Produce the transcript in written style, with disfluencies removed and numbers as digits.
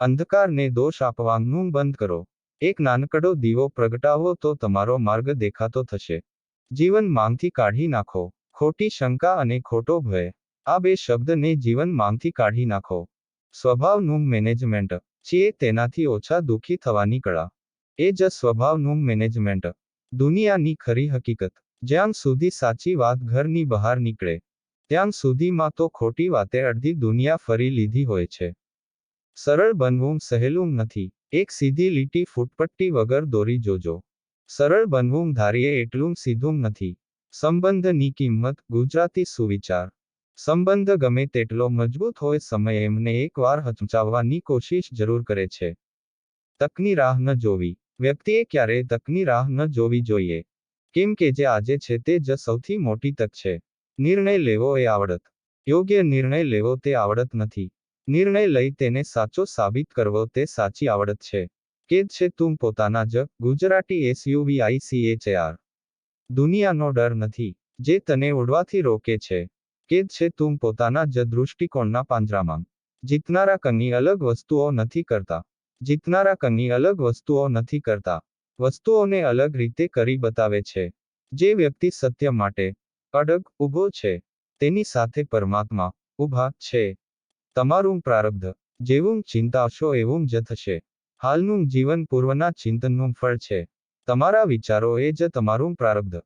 અંધકારને દોષ આપવાનું બંધ કરો. એક નાનકડો દીવો પ્રગટાવો તો તમારો માર્ગ દેખાતો થશે. જીવનમાંથી કાઢી નાખો ખોટી શંકા અને ખોટો ભય. આ બે શબ્દને જીવનમાંથી કાઢી નાખો. સ્વભાવનું મેનેજમેન્ટ. છીએ તેનાથી ઓછા દુઃખી થવાની કળા. એ જ સ્વભાવનું મેનેજમેન્ટ. દુનિયાની ખરી હકીકત. જ્યાં સુધી સાચી વાત ઘરની બહાર નીકળે ત્યાં સુધીમાં તો ખોટી વાતે અડધી દુનિયા ફરી લીધી હોય છે. સરળ બનવું સહેલું નથી. એક સીધી લીટી ફૂટપટ્ટી વગર દોરી જોજો. સરળ બનવું ધારીએ એટલું સીધું નથી. સંબંધની કિંમત. ગુજરાતી સુવિચાર. સંબંધ ગમે તેટલો મજબૂત હોય સમય એમને એકવાર હચમચાવવાની કોશિશ જરૂર કરે છે. તકની રાહ ન જોવી. વ્યક્તિએ ક્યારેય તકની રાહ ન જોવી જોઈએ. કેમ કે જે આજે છે તે જ સૌથી મોટી તક છે. નિર્ણય લેવો એ આવડત. યોગ્ય નિર્ણય લેવો તે આવડત નથી. નિર્ણય લઈ તેને સાચો સાબિત કરવો તે સાચી આવડત છે. કેદ છે તું પોતાના જ. ગુજરાતી SUVICHAR. દુનિયાનો ડર નથી જે તને ઉડવાથી રોકે છે. કેદ છે તું પોતાના જ દૃષ્ટિકોણના પાંજરામાં. જીતનારા કંઈ અલગ વસ્તુઓ નથી કરતા. જીતનારા કંઈ અલગ વસ્તુઓ નથી કરતા. વસ્તુઓને અલગ રીતે કરી બતાવે છે. જે વ્યક્તિ સત્ય માટે અડગ ઊભો છે તેની સાથે પરમાત્મા ઊભા છે. તમારું પ્રારબ્ધ. જેવું ચિંતાવશો એવું જ થશે. હાલનું જીવન પૂર્વના ચિંતનનું ફળ છે. તમારા વિચારો એ જ તમારું પ્રારબ્ધ.